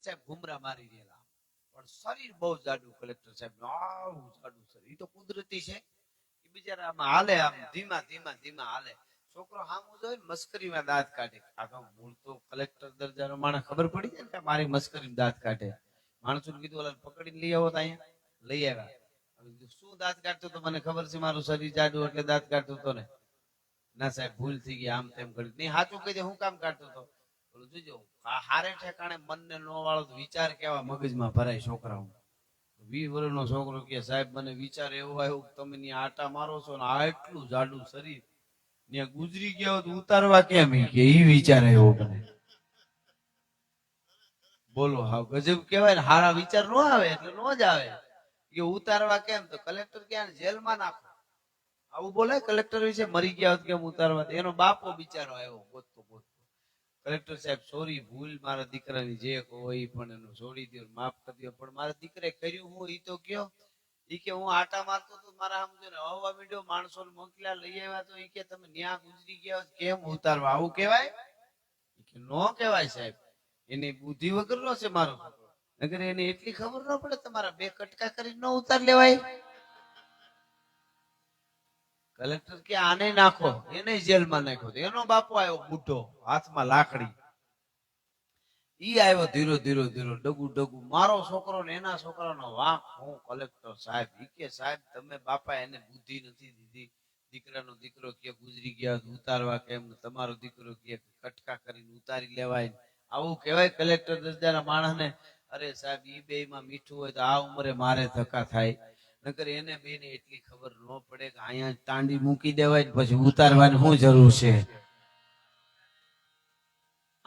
સાહેબ ઘુમરા મારી રહેલા, પણ શરીર બહુ જાડું કલેક્ટર સાહેબ આવું જાડું શરીર. એ તો કુદરતી છે, એ બિચારા આમાં હાલે, આમ ધીમા ધીમા ધીમા હાલે. છોકરો હામું જોઈ મસ્કરીમાં દાંત કાઢે. આ તો મૂળ તો કલેક્ટર દરજાનો માણસ ખબર પડી જાય ને કે મારી મસ્કરીમાં દાંત કાઢે. માણસોને કીધું ઓલા પકડીને લઈ આવો તો અહીંયા લઈ આવ્યા. શું દાંત કાઢતો તો મને ખબર છે, મારું શરીર જાડું એટલે દાંત કાઢતો હતો ને. ના સાહેબ ભૂલ થઈ ગઈ, આમ તેમ કરી નહીં. સાચું કહી દે, હું કામ કાઢતો હતો. જોજો હારે ઠેકાણે મનને નો વાળો વિચાર કેવા મગજમાં ભરાય છોકરાઓ. 20 વર્ષનો છોકરો કે સાહેબ મને વિચાર એવો આવ્યો તમે ત્યાં આટા મારો છો ને આટલું જાડું શરીર ત્યાં ગુજરી ગયા તો ઉતારવા કેમ કે ઈ વિચાર આવ્યો મને. બોલો હાવ ગજબ કેવાય ને. હારા વિચાર નો આવે એટલે નો જ આવે કે ઉતારવા કેમ, તો કલેક્ટર ક્યાં જેલમાં નાખો આવું બોલે કલેક્ટર વિશે. મરી ગયા હોત કેમ ઉતારવા, એનો બાપો બિચારો આવ્યો ગોતતો ગોતતો. કલેક્ટર સાહેબ સોરી, ભૂલ મારા દીકરાની જે હોય પણ એનું છોડી દો, માફ કરી દો. પણ મારા દીકરે કર્યું હું ઈ તો કયો. ઈ કે હું આટા મારતો તો મારા સમજો ને હવા મીડ્યો, માણસો મોકલ્યા લઈ આવ્યા તો ઈ કે તમે ન્યા ગુજરી ગયા કેમ ઉતારવા, આવું કેવાય? કે નો કેવાય સાહેબ. એની બુદ્ધિ વગરનો છે મારો છોકરો, નગર એને એટલી ખબર ન પડે તમારા 2 કટકા કરી ન ઉતાર લેવાય. કલેક્ટર કે આને નાખો, એને જેલમાં નાખ્યો. એનો બાપો આવ્યો બુઢો, હાથમાં લાકડી. ઈ આવ્યો ધીરો ધીરો ધીરો ડગુ ડગુ. મારો છોકરો ને એના છોકરાનો વાંક હું કલેક્ટર સાહેબ. ઈ કે સાહેબ તમે બાપા એને બુદ્ધિ નથી દીધી. દીકરાનો દીકરો કે ગુજરી ગયા ઉતારવા કેમ, તમારો દીકરો કે કટકા કરીને ઉતારી લેવાય, આવું કેવાય કલેક્ટર દરજાના માણસને? અરે સાહેબ ઈ બે માં મીઠું હોય તો આ ઉંમરે મારે ધક્કા થાય, નકર એને બેને એટલી ખબર ન પડે કે અહીંયા તાંડી મૂકી દેવાય પછી ઉતારવાની શું જરૂર છે,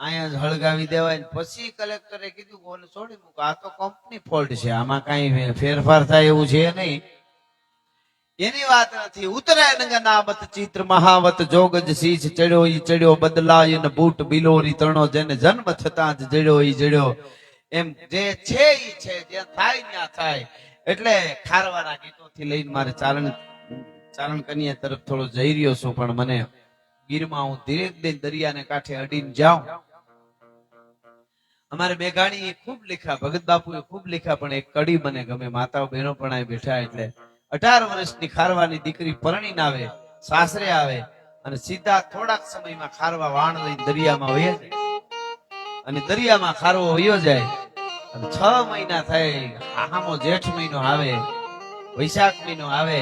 અહીંયા જ હળગાવી દેવાય. પછી કલેક્ટરે કીધું કોને છોડી મૂકો, આ તો કંપની ફોલ્ટ છે, આમાં કઈ ફેરફાર થાય એવું છે નહીં. એની વાત નથી. ઉતરે નગનાવત ચિત્ર મહાવત જોગજ શીશ ચડ્યો ઈ ચડ્યો, બદલાય ને બૂટ બિલોરી તણો, જેને જન્મ થતા જ જડ્યો ઈ જડ્યો. એમ જે છે ઈ છે, જ્યાં થાય ત્યાં થાય. એટલે ખારવાના ગીતોથી લઈને મારે ચારણ કન્યા તરફ થોડો જઈ રહ્યો છું, પણ મને ગીરમાં હું ધીરે ધીરે દરિયાને કાંઠે અડીને જાઉં. અમારે મેઘાણી ખૂબ લખ્યા, ભગત બાપુએ ખૂબ લખ્યા, પણ એક કડી મને ગમે. માતાઓ બહેનો પણ આ બેઠા એટલે 18 વર્ષની ખારવાની દીકરી પરણીને આવે, સાસરે આવે અને સીધા થોડાક સમયમાં ખારવા વાણ લઈને દરિયામાં વહી જાય. અને દરિયામાં ખારવો વયો જાય અને 6 મહિના થાય. આહામો જેઠ મહિનો આવે, વૈશાખ મહિનો આવે.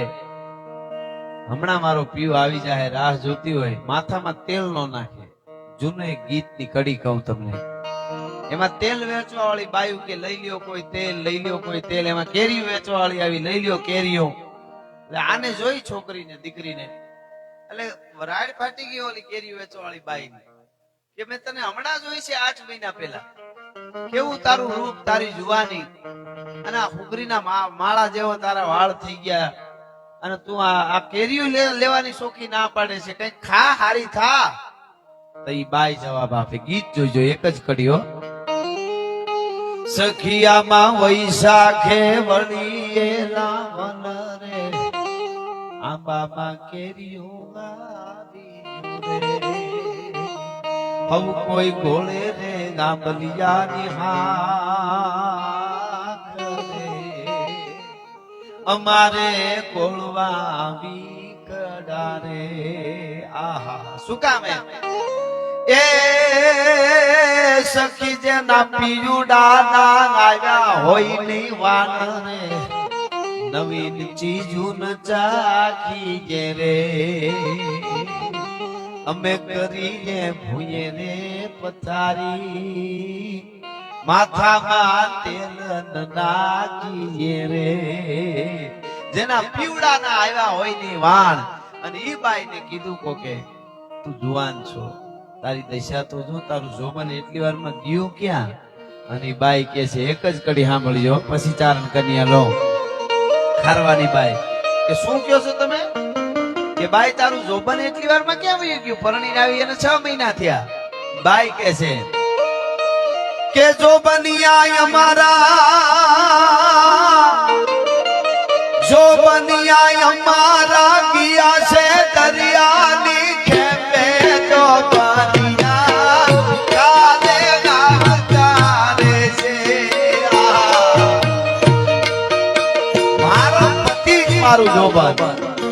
હમણાં મારો પીવ આવી જાય, રાહ જોતી હોય, માથામાં તેલ નો નાખે. જૂનું એક ગીતની કડી કહું તમને. એમાં તેલ વેચવા વાળી બાયુ કે લઈ લ્યો કોઈ તેલ, લઈ લ્યો કોઈ તેલ. એમાં કેરી વેચવા વાળી આવી, લઈ લ્યો કેરીઓ. એટલે આને જોઈ છોકરીને દીકરીને, એટલે રાડ ફાટી ગઈ ઓલી કેરી વેચવા વાળી બાઈ કે મેં તને હમણાં જોઈ છે 8 મહિના પહેલા. કેવું તારું રૂપ, તારી જુવાની, અને આ હુગરીના માળા જેવો તારા વાળ થઈ ગયા, અને તું આ કેરીઓ લેવાની શોખી ના પાડે છે, કઈ ખા હારી થા. તો ઈ બાઈ જવાબ આપે. ગીત જોઈજો, એક જ કડીઓ. સખિયામાં વૈશાખે વળીએલા વન રે, આંબામાં કેરીઓ આવી રે, હવ કોઈ ગોળે રે ગાંબલિયાની હાથ રે, અમારે ગોળવા આવી કડારે. આહા શું કામ એ સખી જેના પિયુડા ના આવ્યા હોય નહીં વાન રે, નવીન ચીજું ચાખી ગે રે, અમે કરીએ ભૂયે રે પથારી, માથામાં તેલ નાખીએ રે. જેના પીવડા ના આવ્યા હોય ની વાણ. અને ઈ બાઈ ને કીધું કોકે તું જુવાન છો, તારી દશા તો જો, તારું જોબન એટલી વાર માં ગયું ક્યાં? અને બાઈ કે છે, એક જ કડી સાંભળજો પછી ચારણ કન્યા લો. ખારવાની બાઈ કે શું કયો છો તમે? કે બાઈ તારું જોબન એટલી વાર માં ક્યાં વયું ગયું? પરણીને આવી એને 6 મહિના થયા. બાઈ કે છે કે જોબનિયા અમારા, જોબનિયા અમારા ગયા છે દરિયાની ખેપે. જોબનિયા કાલે ગાતા રે છે, મારું જોબન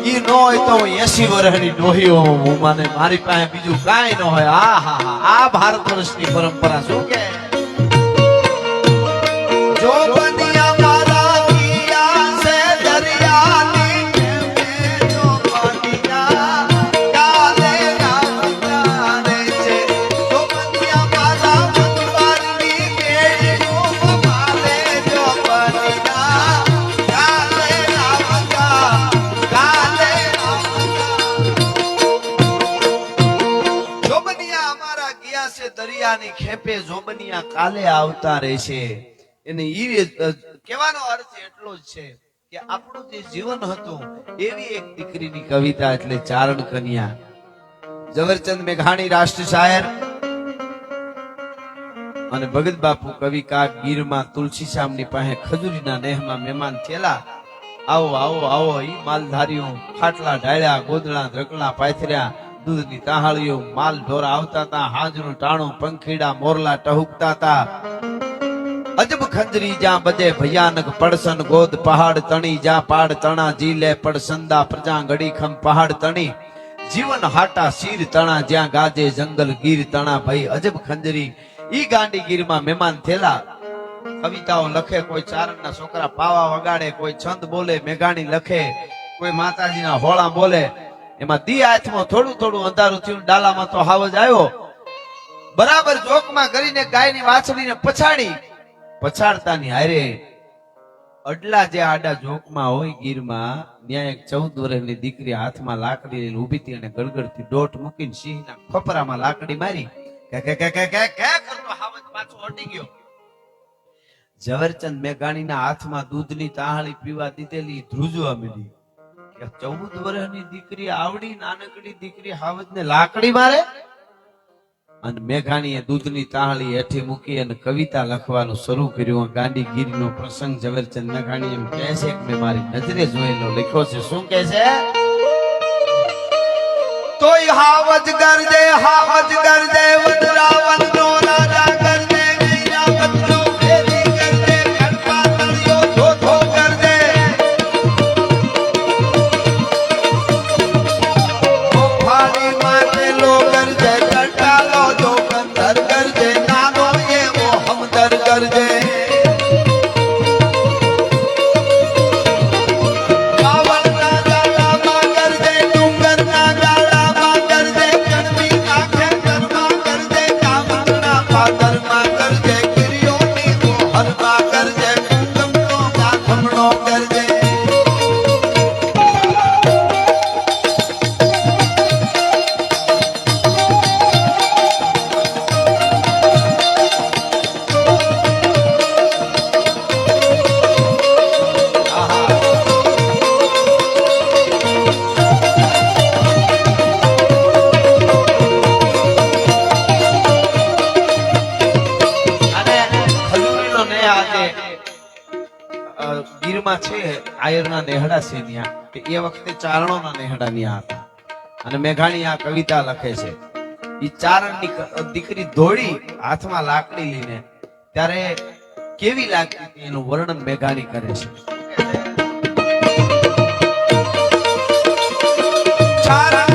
ઈ નો હોય તો 80 વર્ષની ડોહી હોઉં હું મને મારી પાસે બીજું કાંઈ ન હોય આ હા હા આ ભારત વર્ષની પરંપરા શું કે જોબનિયા મારા કિયા સે દરિયાની કેમે જોબનિયા કાલે નારે છે જોબનિયા મારા મનવારની કેડી મારે જોબનિયા કાલે જોબનિયા અમારા ગયા છે દરિયાની ખેપે જોબનિયા કાલે આવતા રહેશે એને ઈ કહેવાનો અર્થ એટલો જ છે કે આપણું જે જીવન હતું એવી એક દીકરીની કવિતા એટલે ચારણ કન્યા ઝવેરચંદ મેઘાણી રાષ્ટ્ર શાયર અને ભગત બાપુ કવિ કાગ ગીરમાં તુલસી શામની પાસે ખજૂરીના નેહમાં મહેમાન થયેલા આવો આવો આવો ઈ માલધારીઓ ખાટલા ઢાળ્યા ગોદડા ધ્રકલા પાથર્યા દૂધની તાહાળીઓ માલ ઢોરા આવતા હતા હાજરું ટાણું પંખીડા મોરલા ટહુકતા હતા અજબ ખંજરી જ્યાં બજે ભયાનક પડસન ગોદ પહાડ તણી જ્યાં પાડ તણા જીલે પડસંદા પ્રજા ઘડી ખમ પહાડ તણી જીવન હાટા શીર તણા જ્યાં ગાજે જંગલ ગીર તણા ભાઈ અજબ ખંજરી ઈ ગાંડી ગીરમાં મહેમાન થયેલા કવિતાઓ લખે કોઈ ચારણના છોકરા પાવા વગાડે કોઈ છંદ બોલે મેઘાણી લખે કોઈ માતાજીના હોળા બોલે એમાં દી હાથમાં થોડું થોડું અંધારું થયું ડાલામાં તો હાવજ આવ્યો બરાબર જોકમાં કરીને ગાયની વાછડીને પછાડતાની હારે અડલા જે આડા જોકમાં હોય ગીરમાં ત્યાં એક 14 વર્ષની દીકરી હાથમાં લાકડી લઈને ઊભી હતી અને ગળગળતી દોટ મૂકીને સિંહના ખોપરામાં લાકડી મારી કે કરતો હાવજ પાછો હટી ગયો ઝવેરચંદ મેઘાણીના હાથમાં દૂધની તાહાળી પીવા દીધેલી ધ્રુજવા માંડી કે 14 વર્ષની દીકરી આવડી નાનકડી દીકરી હાવજને લાકડી મારે અને મેઘાણીએ દૂધની તાહાળી હેઠી મૂકી અને કવિતા લખવાનું શરૂ કર્યું ગાંડીગીરીનો પ્રસંગ ઝવેરચંદ મેઘાણી એમ કહે છે કે મેં મારી નજરે જોયેલો લખ્યો છે શું કહે છે તોય હાવજ ગરજે વજરાવન નો રાજા ગરજે ગૈયા બદલો ફેરી ગરજે ખડપા તળિયો ધોધો ગરજે ફાડી માટે લો ગરજે કંટાલો જો કંદર ગરજે નાનો એવો હમદર ગરજે ગીરમાં છે આયરના નેહડા છે ત્યાં કે એ વખતે ચારણોના નેહડા ત્યાં હતા અને મેઘાણી આ કવિતા લખે છે ઈ ચારણની દીકરી દોડી હાથમાં લાકડી લઈને ત્યારે કેવી લાગતી હતી એનું વર્ણન મેઘાણી કરે છે ચારણ